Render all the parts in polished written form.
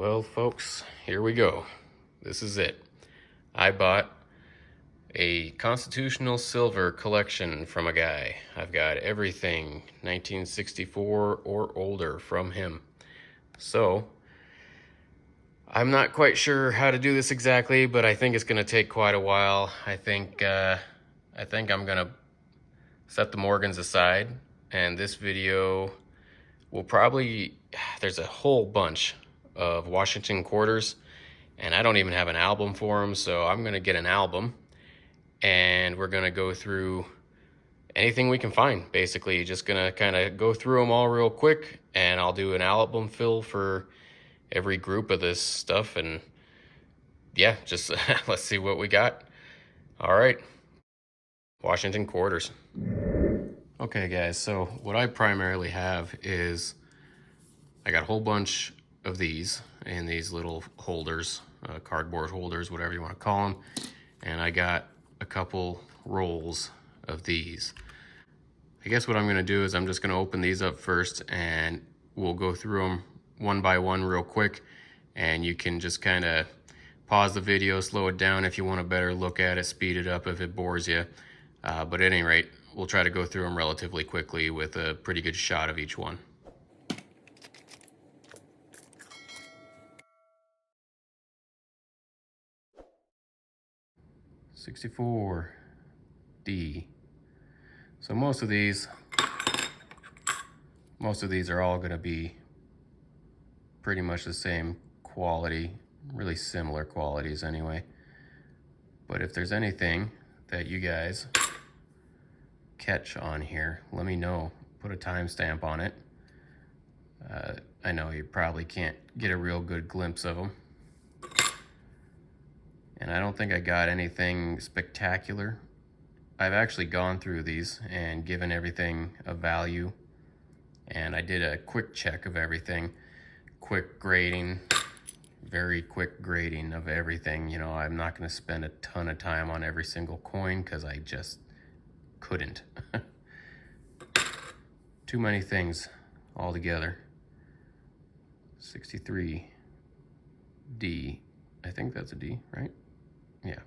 Well, folks, here we go. This is it. I bought a Constitutional Silver collection from a guy. I've got everything 1964 or older from him. So, I'm not quite sure how to do this exactly, but I think it's going to take quite a while. I think I'm going to set the Morgans aside, and this video will probably, there's a whole bunch of Washington quarters, and I don't even have an album for them, so I'm going to get an album, and we're going to go through anything we can find, basically. Just going to kind of go through them all real quick, and I'll do an album fill for every group of this stuff, and yeah, just let's see what we got. All right, Washington quarters. Okay, guys, so what I primarily have is I got a whole bunch of these in these little holders, cardboard holders, whatever you want to call them, and I got a couple rolls of these. I guess what I'm going to do is I'm just going to open these up first, and we'll go through them one by one real quick, and you can just kind of pause the video, slow it down if you want a better look at it, speed it up if it bores you. But at any rate, we'll try to go through them relatively quickly with a pretty good shot of each one. '64 D. So most of these are all going to be pretty much the same quality, really similar qualities anyway. But if there's anything that you guys catch on here, let me know. Put a timestamp on it. I know you probably can't get a real good glimpse of them. And I don't think I got anything spectacular. I've actually gone through these and given everything a value. And I did a quick check of everything. Quick grading, very quick grading of everything. You know, I'm not going to spend a ton of time on every single coin because I just couldn't. Too many things altogether. 63 D. I think that's a D, right? Yeah.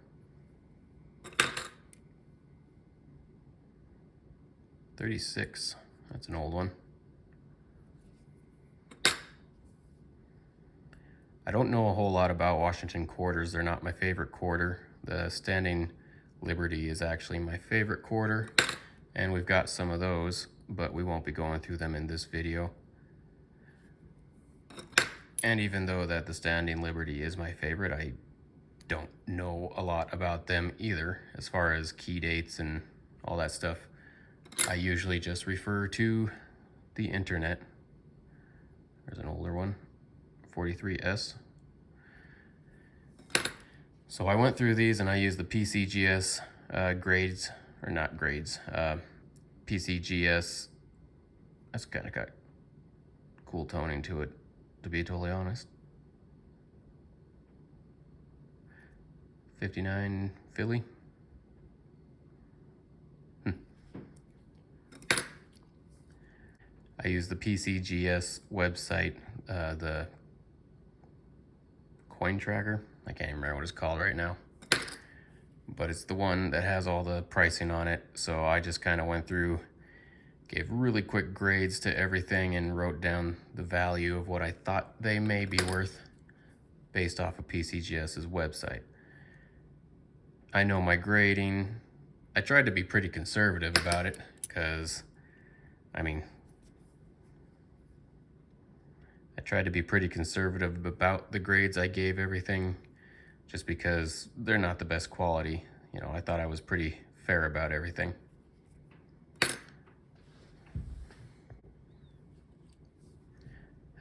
'36. That's an old one. I don't know a whole lot about Washington quarters. They're not my favorite quarter. The Standing Liberty is actually my favorite quarter, and we've got some of those, but we won't be going through them in this video. And even though that the Standing Liberty is my favorite, I don't know a lot about them either, as far as key dates and all that stuff. I usually just refer to the internet. There's an older one, 43S. So I went through these and I used the PCGS grades, or not grades, PCGS. That's kind of got cool toning to it, to be totally honest. 59 Philly. I use the PCGS website, the coin tracker. I can't even remember what it's called right now, but it's the one that has all the pricing on it. So I just kind of went through, gave really quick grades to everything, and wrote down the value of what I thought they may be worth based off of PCGS's website. I know my grading, I tried to be pretty conservative about it because, I mean, I tried to be pretty conservative about the grades I gave everything just because they're not the best quality. You know, I thought I was pretty fair about everything.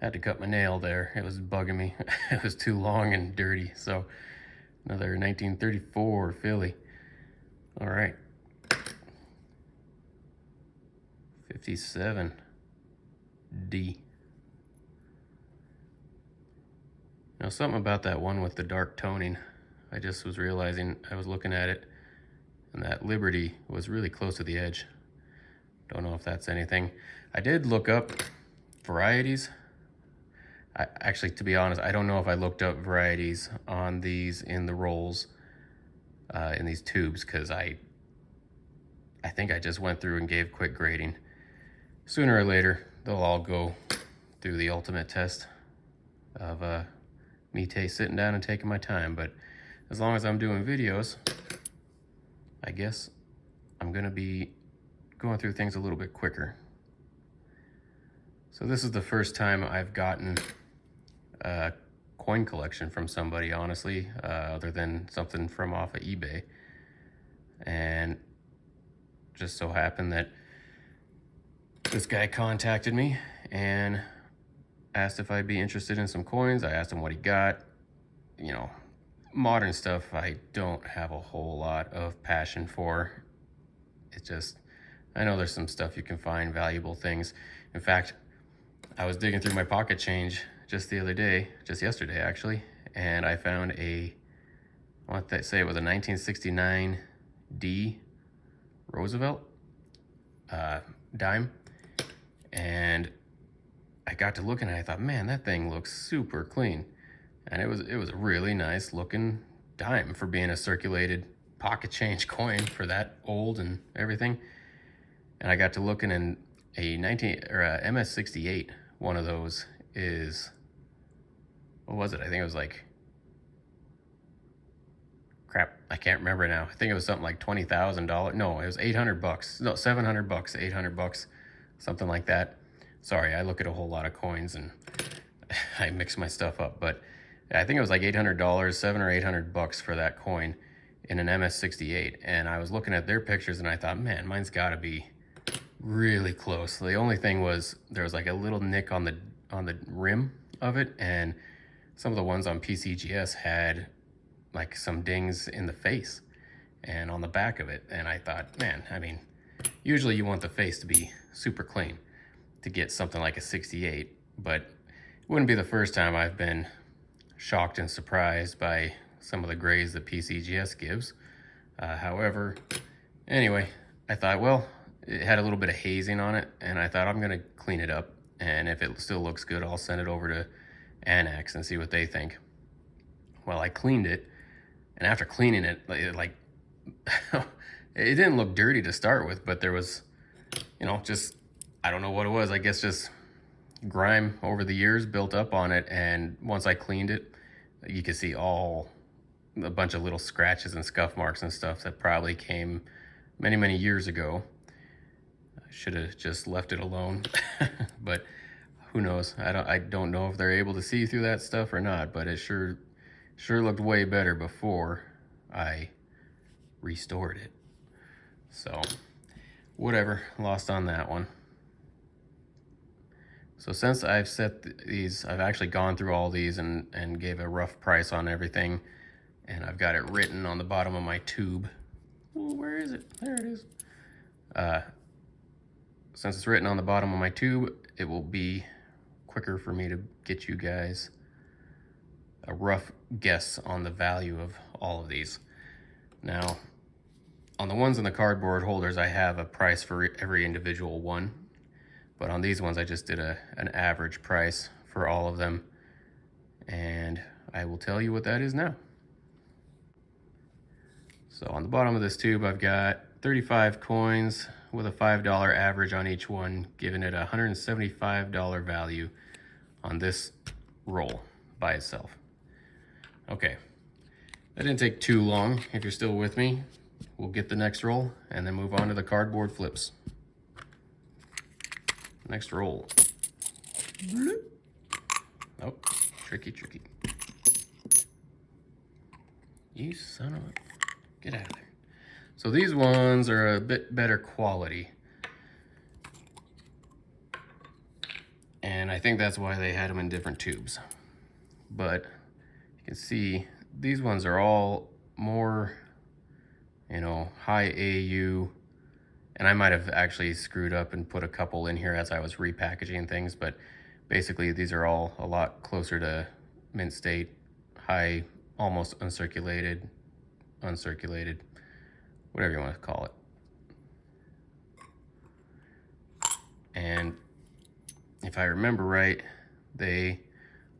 Had to cut my nail there. It was bugging me. It was too long and dirty. So another 1934 Philly. All right. 57 D. Now, something about that one with the dark toning, I just was realizing, I was looking at it, and that Liberty was really close to the edge. Don't know if that's anything. I did look up varieties. Actually, to be honest, I don't know if I looked up varieties on these in the rolls, in these tubes, because I think I just went through and gave quick grading. Sooner or later, they'll all go through the ultimate test of me sitting down and taking my time. But as long as I'm doing videos, I guess I'm gonna be going through things a little bit quicker. So this is the first time I've gotten a coin collection from somebody, honestly, other than something from off of eBay. And just so happened that this guy contacted me and asked if I'd be interested in some coins. I asked him what he got. You know, modern stuff I don't have a whole lot of passion for. It just, I know there's some stuff you can find, valuable things. In fact, I was digging through my pocket change just the other day, just yesterday actually, and I found I want to say it was a 1969 D Roosevelt dime. And I got to looking and I thought, man, that thing looks super clean. And it was a really nice looking dime for being a circulated pocket change coin for that old and everything. And I got to looking, and a MS-68, one of those is, what was it? I think it was like, crap, I can't remember now. I think it was something like $20,000. No, it was $800. No, $700, $800, something like that. Sorry, I look at a whole lot of coins and I mix my stuff up, but I think it was like $800, $700 or $800 for that coin in an MS-68. And I was looking at their pictures and I thought, man, mine's gotta be really close. The only thing was there was like a little nick on the rim of it, and some of the ones on PCGS had like some dings in the face and on the back of it. And I thought, man, I mean, usually you want the face to be super clean to get something like a 68, but it wouldn't be the first time I've been shocked and surprised by some of the grays that PCGS gives. However, anyway, I thought, well, it had a little bit of hazing on it, and I thought I'm gonna clean it up, and if it still looks good, I'll send it over to Annex and see what they think. Well, I cleaned it, and after cleaning it, like it didn't look dirty to start with, but there was, you know, just, I don't know what it was. I guess just grime over the years built up on it, and once I cleaned it, you could see a bunch of little scratches and scuff marks and stuff that probably came many years ago. I should have just left it alone, but who knows? I don't know if they're able to see through that stuff or not, but it sure looked way better before I restored it. So whatever, lost on that one. So since I've set these, I've actually gone through all these and gave a rough price on everything, and I've got it written on the bottom of my tube. Ooh, where is it? There it is. Since it's written on the bottom of my tube, it will be quicker for me to get you guys a rough guess on the value of all of these. Now, on the ones in the cardboard holders, I have a price for every individual one. But on these ones, I just did an average price for all of them. And I will tell you what that is now. So on the bottom of this tube, I've got 35 coins with a $5 average on each one, giving it a $175 value on this roll by itself. Okay, that didn't take too long. If you're still with me, we'll get the next roll and then move on to the cardboard flips. Next roll. Oh, tricky. You son of a... Get out of there. So these ones are a bit better quality. And I think that's why they had them in different tubes. But you can see these ones are all more, you know, high AU. And I might have actually screwed up and put a couple in here as I was repackaging things, but basically these are all a lot closer to mint state, high, almost uncirculated, whatever you want to call it. And if I remember right, they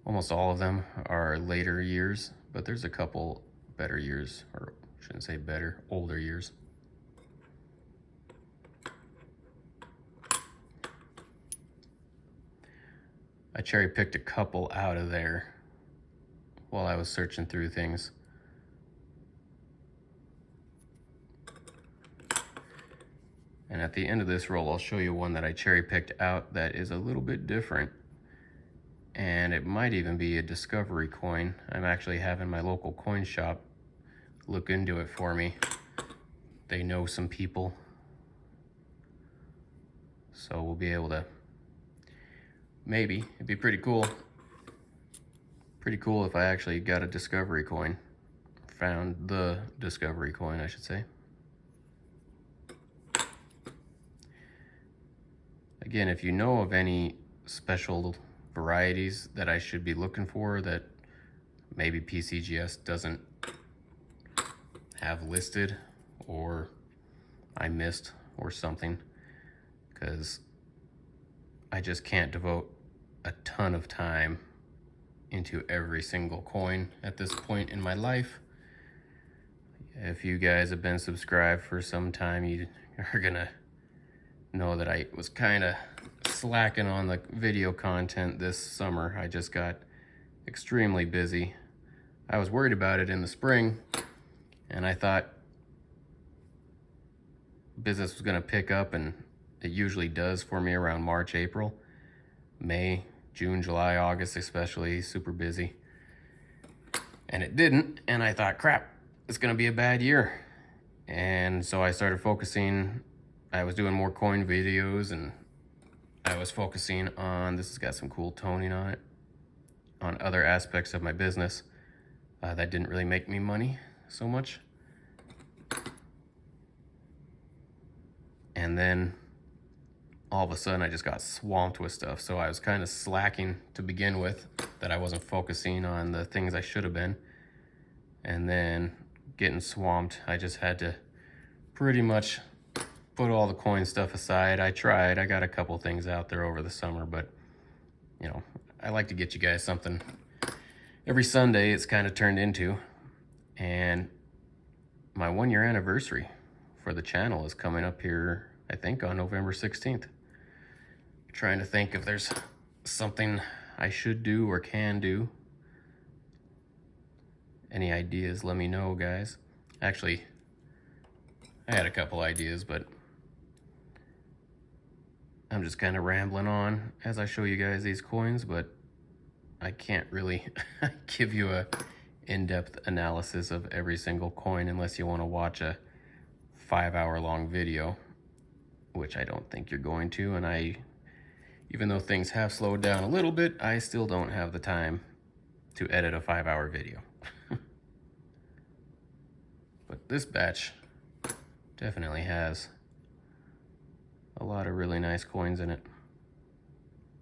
Almost all of them are later years, but there's a couple better years, or shouldn't say better, older years. I cherry picked a couple out of there while I was searching through things. And at the end of this roll, I'll show you one that I cherry picked out that is a little bit different. And it might even be a discovery coin. I'm actually having my local coin shop look into it for me. They know some people. So we'll be able to, maybe, it'd be pretty cool. Pretty cool if I actually got a discovery coin. Found the discovery coin, I should say. Again, if you know of any special varieties that I should be looking for that maybe PCGS doesn't have listed, or I missed or something, because I just can't devote a ton of time into every single coin at this point in my life. If you guys have been subscribed for some time, you are gonna know that I was kind of slacking on the video content this summer. I just got extremely busy. I was worried about it in the spring, and I thought business was going to pick up, and it usually does for me around March, April. May, June, July, August especially, super busy. And it didn't, and I thought, crap, it's going to be a bad year. And so I started focusing. I was doing more coin videos, and I was focusing on, this has got some cool toning on it, on other aspects of my business that didn't really make me money so much. And then all of a sudden I just got swamped with stuff. So I was kind of slacking to begin with, that I wasn't focusing on the things I should have been. And then getting swamped, I just had to pretty much put all the coin stuff aside. I got a couple things out there over the summer, but you know, I like to get you guys something every Sunday. It's kind of turned into, and my 1-year anniversary for the channel is coming up here, I think on November 16th. Trying to think if there's something I should do or can do. Any ideas, let me know, guys. Actually, I had a couple ideas, but I'm just kind of rambling on as I show you guys these coins, but I can't really give you a in-depth analysis of every single coin unless you want to watch a 5-hour long video, which I don't think you're going to. And even though things have slowed down a little bit, I still don't have the time to edit a 5-hour video. But this batch definitely has a lot of really nice coins in it.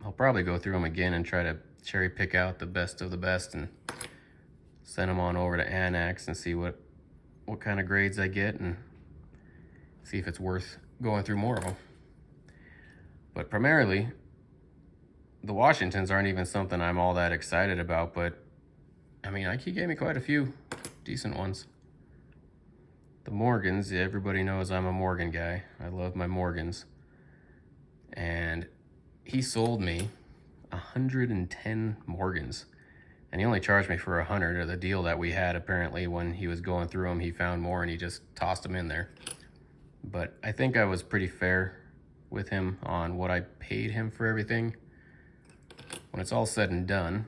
I'll probably go through them again and try to cherry pick out the best of the best and send them on over to Annex and see what kind of grades I get, and see if it's worth going through more of them. But primarily, the Washingtons aren't even something I'm all that excited about, but I mean, he gave me quite a few decent ones. The Morgans, everybody knows I'm a Morgan guy. I love my Morgans. And he sold me 110 Morgans, and he only charged me for 100, or the deal that we had. Apparently when he was going through them, he found more and he just tossed them in there. But I think I was pretty fair with him on what I paid him for everything. When it's all said and done,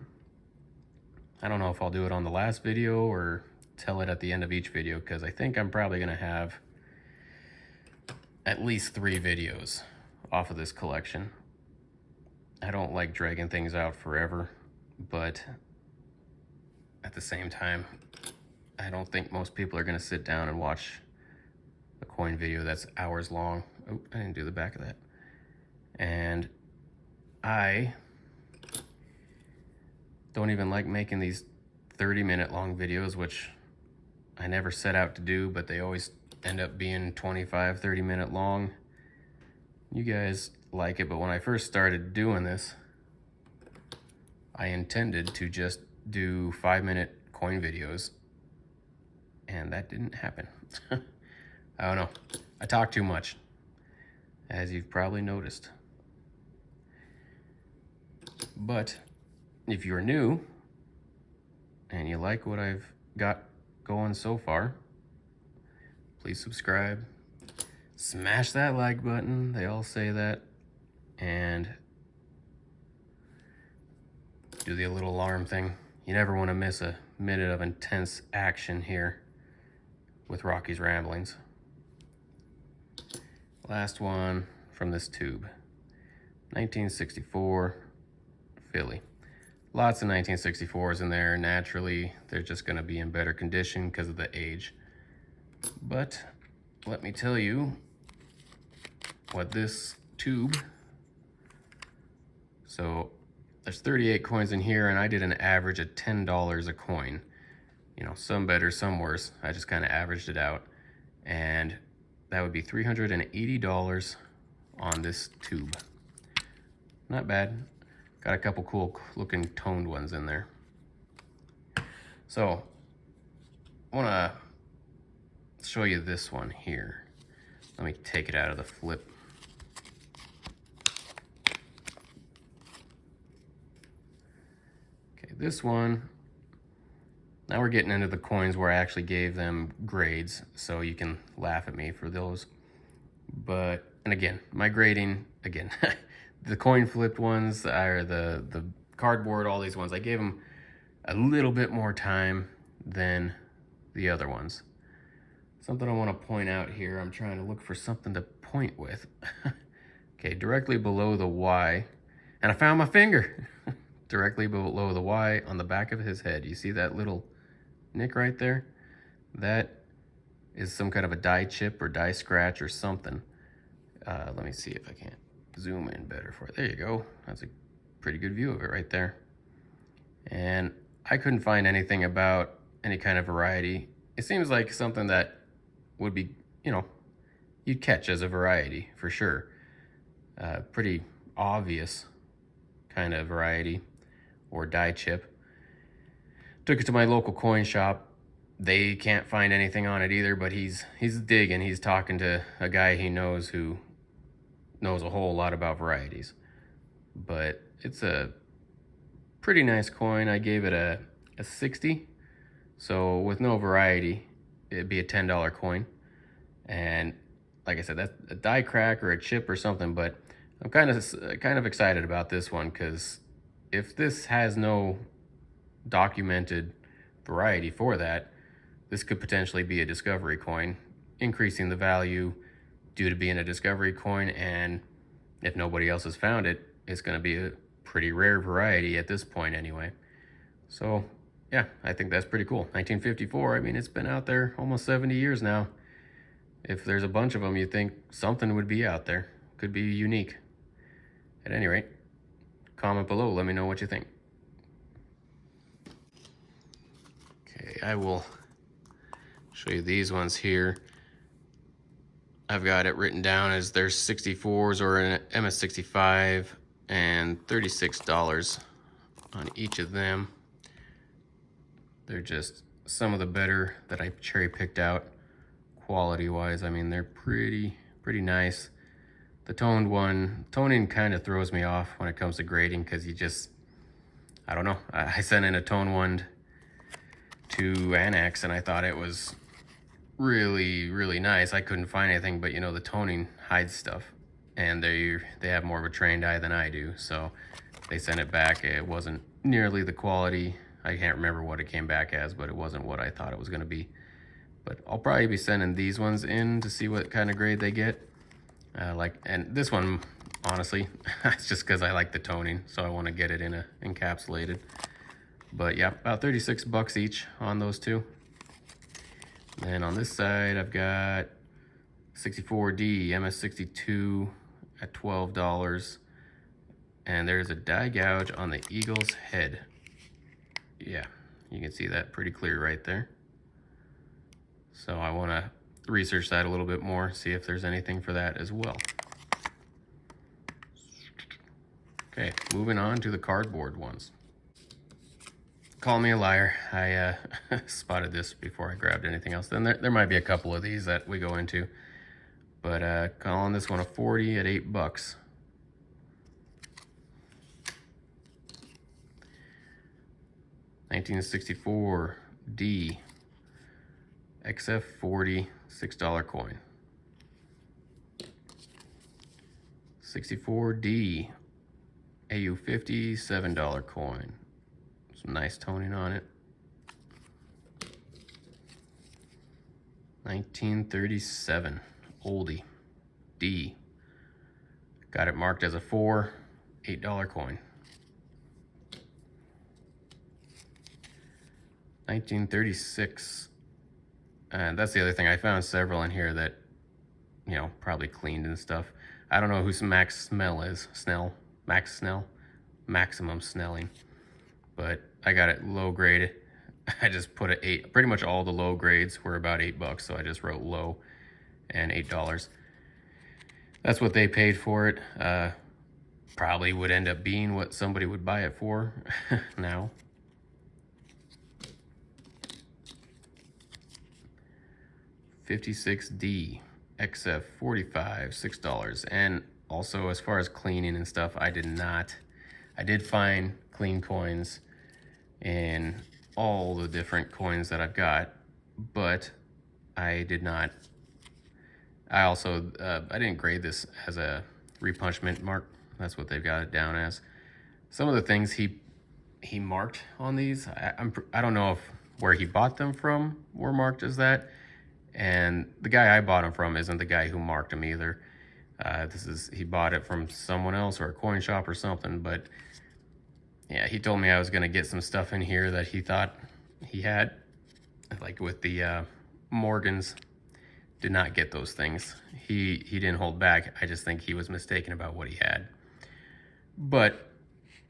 I don't know if I'll do it on the last video or tell it at the end of each video, because I think I'm probably gonna have at least 3 videos off of this collection. I don't like dragging things out forever, but at the same time, I don't think most people are gonna sit down and watch a coin video that's hours long. Oh, I didn't do the back of that. And I don't even like making these 30-minute long videos, which I never set out to do, but they always end up being 25, 30-minute long. You guys like it, but when I first started doing this, I intended to just do 5-minute coin videos, and that didn't happen. I don't know. I talk too much, as you've probably noticed. But if you're new and you like what I've got going so far, please subscribe. Smash that like button. They all say that. And do the little alarm thing. You never want to miss a minute of intense action here with Rocky's Ramblings. Last one from this tube. 1964 Philly. Lots of 1964s in there. Naturally, they're just going to be in better condition because of the age. But let me tell you what this tube... So there's 38 coins in here, and I did an average of $10 a coin. You know, some better, some worse. I just kind of averaged it out. And that would be $380 on this tube. Not bad. Got a couple cool looking toned ones in there. So I want to show you this one here. Let me take it out of the flip. Okay, this one, now we're getting into the coins where I actually gave them grades, so you can laugh at me for those. But, and again, my grading, again, the coin flipped ones, or the cardboard, all these ones, I gave them a little bit more time than the other ones. Something I want to point out here, I'm trying to look for something to point with. Okay, directly below the Y, and I found my finger. Directly below the Y on the back of his head. You see that little nick right there? That is some kind of a die chip or die scratch or something. Let me see if I can zoom in better for it. There you go. That's a pretty good view of it right there. And I couldn't find anything about any kind of variety. It seems like something that would be, you know, you'd catch as a variety for sure. Pretty obvious kind of variety or die chip. Took it to my local coin shop. They can't find anything on it either, but he's digging. He's talking to a guy he knows who knows a whole lot about varieties. But it's a pretty nice coin. I gave it a 60. So with no variety, it'd be a $10 coin. And like I said, that's a die crack or a chip or something, but I'm kind of excited about this one, because if this has no documented variety for that, this could potentially be a discovery coin, increasing the value due to being a discovery coin. And if nobody else has found it, it's going to be a pretty rare variety at this point anyway. So yeah, I think that's pretty cool. 1954, I mean, it's been out there almost 70 years now. If there's a bunch of them, you'd think something would be out there. Could be unique. At any rate, comment below, let me know what you think. Okay, I will show you these ones here. I've got it written down as there's 64s or an MS65 and $36 on each of them. They're just some of the better that I cherry picked out quality wise. I mean, they're pretty nice. The toning kind of throws me off when it comes to grading, because you just, I don't know. I sent in a tone one to Annex and I thought it was really nice. I couldn't find anything, but you know, the toning hides stuff, and they have more of a trained eye than I do, so they sent it back. It wasn't nearly the quality. I can't remember what it came back as, but it wasn't what I thought it was going to be. But I'll probably be sending these ones in to see what kind of grade they get. And this one, honestly, it's just because I like the toning, so I want to get it in a encapsulated. But yeah, about 36 bucks each on those two. Then on this side, I've got 64D MS62 at $12, and there's a die gouge on the eagle's head. Yeah, you can see that pretty clear right there. So I want to research that a little bit more, see if there's anything for that as well. Okay, moving on to the cardboard ones. call me a liar. I spotted this before I grabbed anything else. Then there might be a couple of these that we go into. But calling this one a 40 at $8. 1964 D XF40 $6 coin. 64D AU50 $7 coin. Some nice toning on it. 1937 oldie D. Got it marked as a 4, $8 coin. 1936. And that's the other thing. I found several in here that, you know, probably cleaned and stuff. I don't know who Max Smell is. Max Snell? Maximum Snelling. But I got it low grade. I just put a 8. Pretty much all the low grades were about $8, so I just wrote low and $8. That's what they paid for it. Probably would end up being what somebody would buy it for now. $56D XF45 $6. And also, as far as cleaning and stuff, I did find clean coins in all the different coins that I've got, but I also I didn't grade this as a repunchment mark. That's what they've got it down as. Some of the things he marked on these, I don't know if where he bought them from were marked as that. And the guy I bought them from isn't the guy who marked them either. He bought it from someone else or a coin shop or something. But yeah, he told me I was gonna get some stuff in here that he thought he had, like with the Morgans. Did not get those things. He didn't hold back. I just think he was mistaken about what he had. But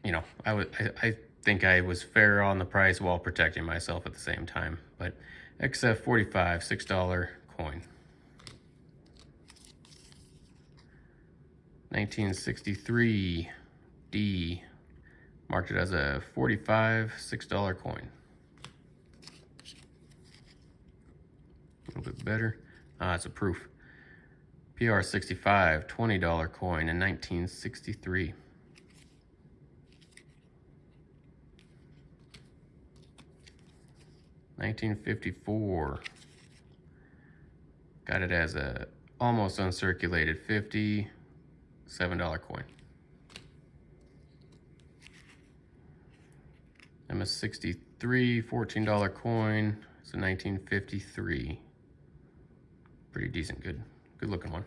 you know, I think I was fair on the price while protecting myself at the same time. But XF45 $6 coin. 1963 D, marked it as a 45 $6 coin. A little bit better. It's a proof. PR65 $20 coin in 1963. 1954. Got it as a almost uncirculated 50 $7 coin. MS63 $14 coin. It's a 1953. Pretty decent, good looking one.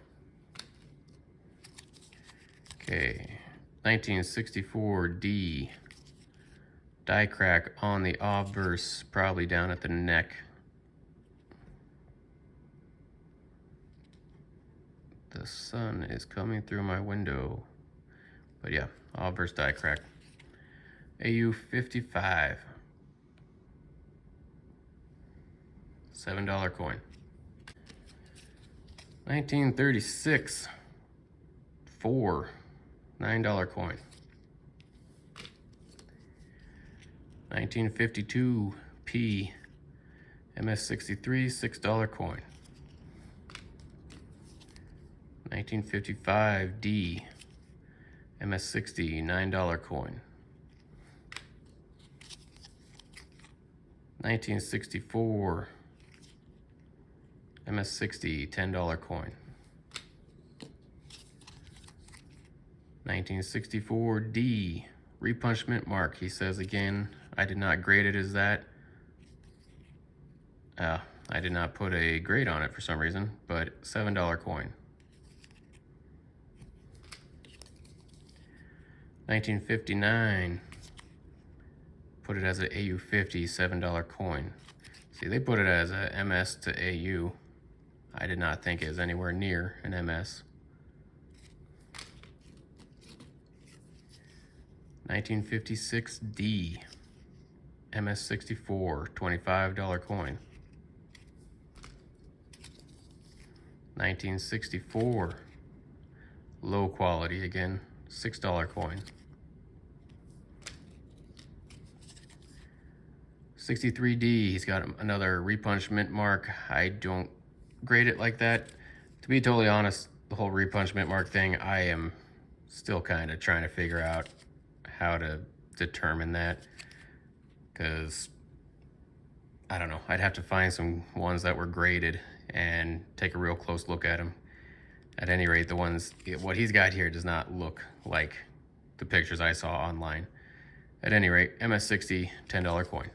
Okay, 1964 D. Die crack on the obverse, probably down at the neck. The sun is coming through my window. But yeah, obverse die crack. AU55. $7 coin. 1936. 4. $9 coin. 1952 P. MS63 $6 coin. 1955 D. MS60 $9 coin. 1964 MS60 $10 coin. 1964 D. Repunchment mark. He says again, I did not grade it as that. I did not put a grade on it for some reason, but $7 coin. 1959. Put it as an AU50 $7 coin. See, they put it as a MS to AU. I did not think it was anywhere near an MS. 1956 D. MS64 $25 coin. 1964 low quality again, $6 coin. 63D, he's got another repunch mint mark. I don't grade it like that. To be totally honest, the whole repunch mint mark thing, I am still kind of trying to figure out how to determine that, because I don't know, I'd have to find some ones that were graded and take a real close look at them. At any rate, what he's got here does not look like the pictures I saw online. At any rate, MS60, $10 coin.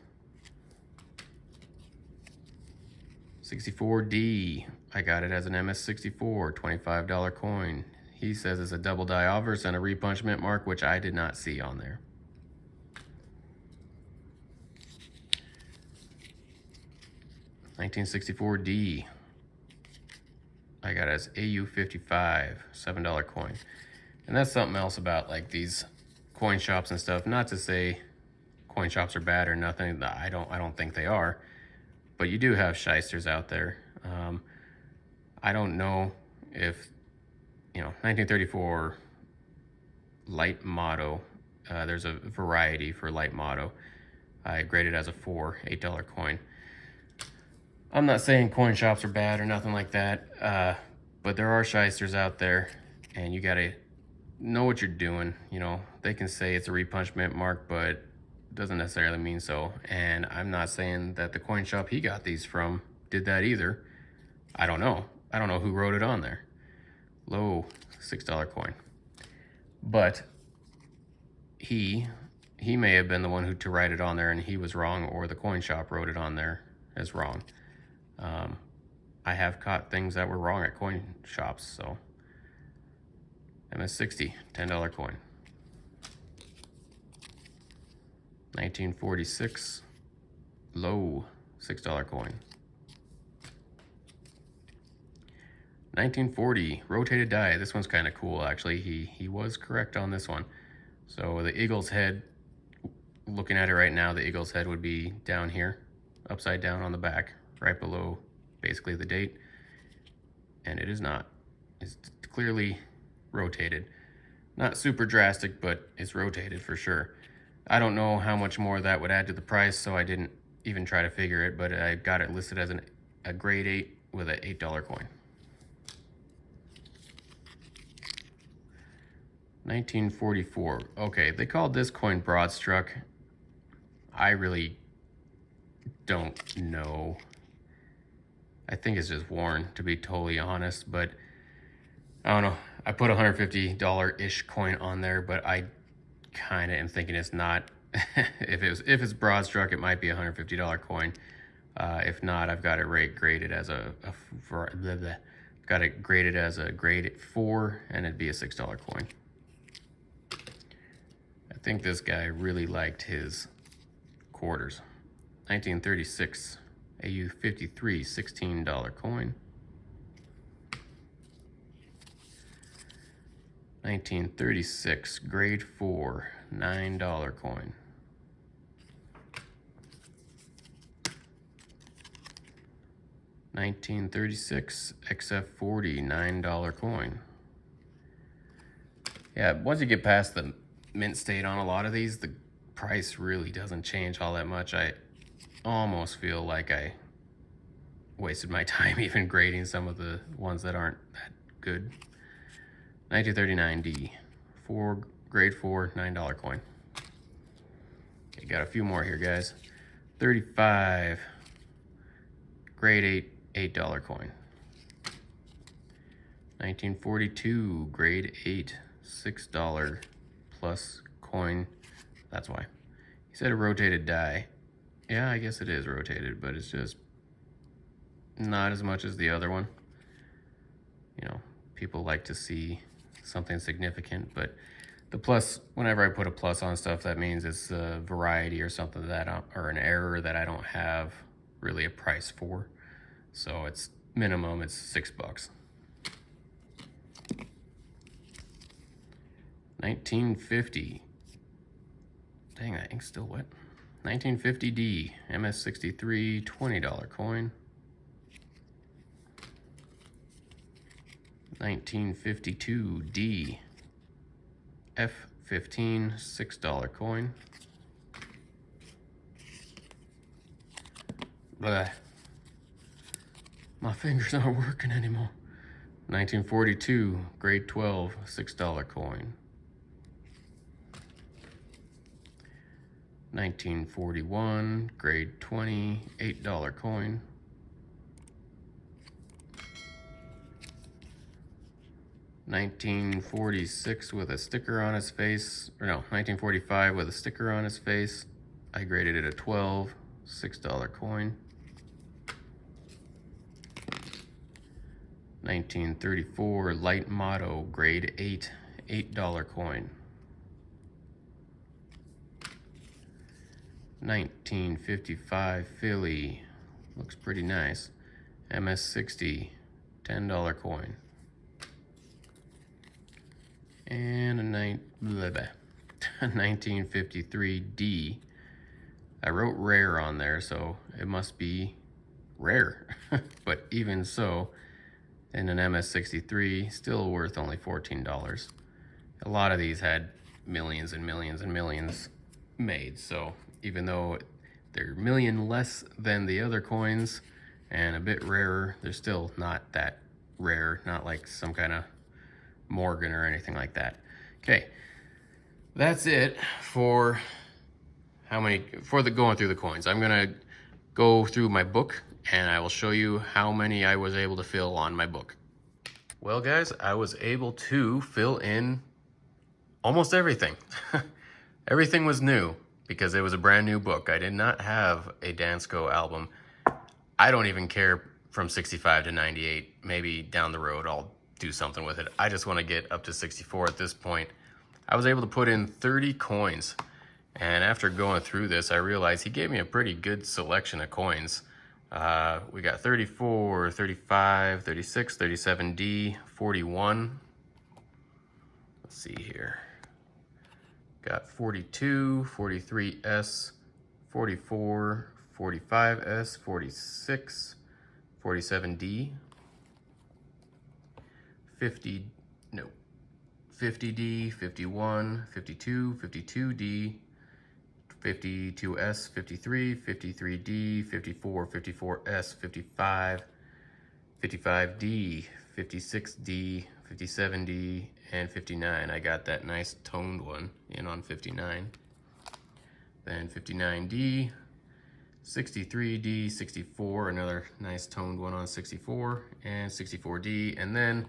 64D, I got it as an MS64, $25 coin. He says it's a double die obverse and a repunch mint mark, which I did not see on there. $1964D, I got it as AU55, $7 coin. And that's something else about like these coin shops and stuff. Not to say coin shops are bad or nothing. I don't think they are. But you do have shysters out there. I don't know if, 1934 light motto, there's a variety for light motto. I graded as a 4, $8 coin. I'm not saying coin shops are bad or nothing like that, but there are shysters out there, and you gotta know what you're doing. They can say it's a repunch mint mark, but doesn't necessarily mean so. And I'm not saying that the coin shop he got these from did that either. I don't know who wrote it on there. Low, $6 coin. But he may have been the one to write it on there and he was wrong, or the coin shop wrote it on there as wrong. I have caught things that were wrong at coin shops, so. MS60, $10 coin. 1946, low, $6 coin. 1940, rotated die. This one's kind of cool, actually. He was correct on this one. So the eagle's head, looking at it right now, the eagle's head would be down here, upside down on the back, right below basically the date. And it is not. It's clearly rotated. Not super drastic, but it's rotated for sure. I don't know how much more that would add to the price, so I didn't even try to figure it, but I got it listed as a grade 8 with an $8 coin. 1944. Okay, they called this coin broad struck. I really don't know. I think it's just worn, to be totally honest, but I don't know. I put a $150-ish coin on there, but I kind of am thinking it's not. if it's broad struck, it might be a $150 coin. If not, I've got it graded as got it graded as a grade 4, and it'd be a $6 coin. I think this guy really liked his quarters. 1936 AU53, $16 coin. 1936 grade 4, $9 coin. 1936 XF40, $9 coin. Yeah, once you get past the mint state on a lot of these, the price really doesn't change all that much. I almost feel like I wasted my time even grading some of the ones that aren't that good. 1939D, grade 4, $9 coin. Okay, got a few more here, guys. 35, grade 8, $8 coin. 1942, grade 8, $6 plus coin. That's why. He said a rotated die. Yeah, I guess it is rotated, but it's just not as much as the other one. People like to see something significant, but the plus, whenever I put a plus on stuff, that means it's a variety or something or an error that I don't have really a price for. So it's minimum, it's $6. 1950. Dang, that ink's still wet. 1950D, MS63, $20 coin. 1952D, F15, $6 coin. Blah. My finger's not working anymore. 1942, grade 12, $6 coin. 1941, grade 20, $8 coin. 1946 with a sticker on his face, or no, 1945 with a sticker on his face. I graded it a 12, $6 coin. 1934 light motto, grade 8, $8 coin. 1955 Philly, looks pretty nice. MS60, $10 coin. And a 1953 D. I wrote rare on there, so it must be rare. But even so, in an MS63, still worth only $14. A lot of these had millions and millions and millions made, so even though they're a million less than the other coins and a bit rarer, they're still not that rare, not like some kind of Morgan or anything like that. Okay, that's it for going through the coins. I'm gonna go through my book and I will show you how many I was able to fill on my book. Well guys, I was able to fill in almost everything. Everything was new because it was a brand new book. I did not have a Dansko album. I don't even care from 65 to 98. Maybe down the road I'll do something with it. I just want to get up to 64 at this point. I was able to put in 30 coins. And after going through this, I realized he gave me a pretty good selection of coins. We got 34, 35, 36, 37D, 41. Let's see here. Got 42, 43S, 44, 45S, 46, 47D, 50D, 51, 52, 52D, 52S, 53, 53D, 54, 54S, 55, 55D, 56D, 57D, and 59. I got that nice toned one in on 59. Then 59D, 63D, 64, another nice toned one on 64, and 64D, and then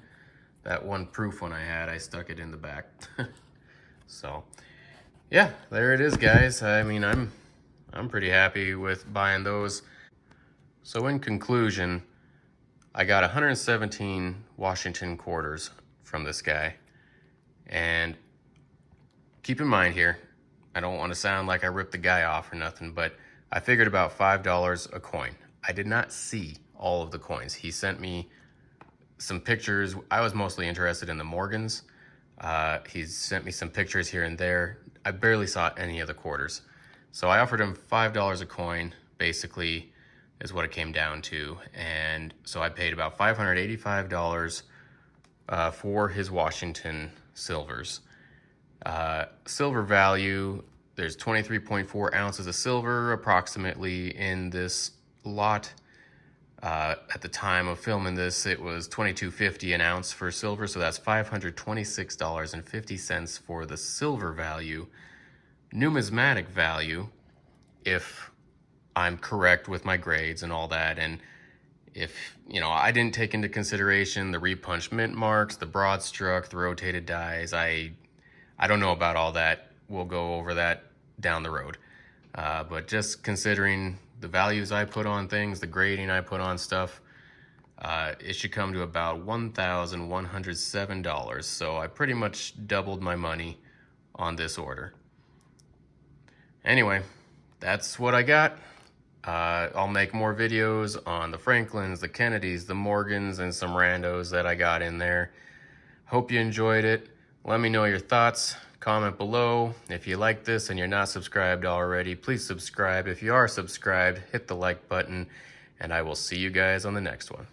that one proof one I had, I stuck it in the back. So yeah, there it is, guys. I mean, I'm pretty happy with buying those. So in conclusion, I got 117 Washington quarters from this guy. And keep in mind here, I don't want to sound like I ripped the guy off or nothing, but I figured about $5 a coin. I did not see all of the coins. He sent me some pictures. I was mostly interested in the Morgans. He's sent me some pictures here and there. I barely saw any of the quarters. So I offered him $5 a coin, basically, is what it came down to. And so I paid about $585 for his Washington silvers. Silver value, there's 23.4 ounces of silver approximately in this lot. At the time of filming this, it was $22.50 an ounce for silver, so that's $526.50 for the silver value. Numismatic value, if I'm correct with my grades and all that, and if, I didn't take into consideration the repunched mint marks, the broad struck, the rotated dies. I don't know about all that. We'll go over that down the road. But just considering the values I put on things, the grading I put on stuff, it should come to about $1,107. So I pretty much doubled my money on this order. Anyway, that's what I got. I'll make more videos on the Franklins, the Kennedys, the Morgans, and some randos that I got in there. Hope you enjoyed it. Let me know your thoughts. Comment below. If you like this and you're not subscribed already, please subscribe. If you are subscribed, hit the like button, and I will see you guys on the next one.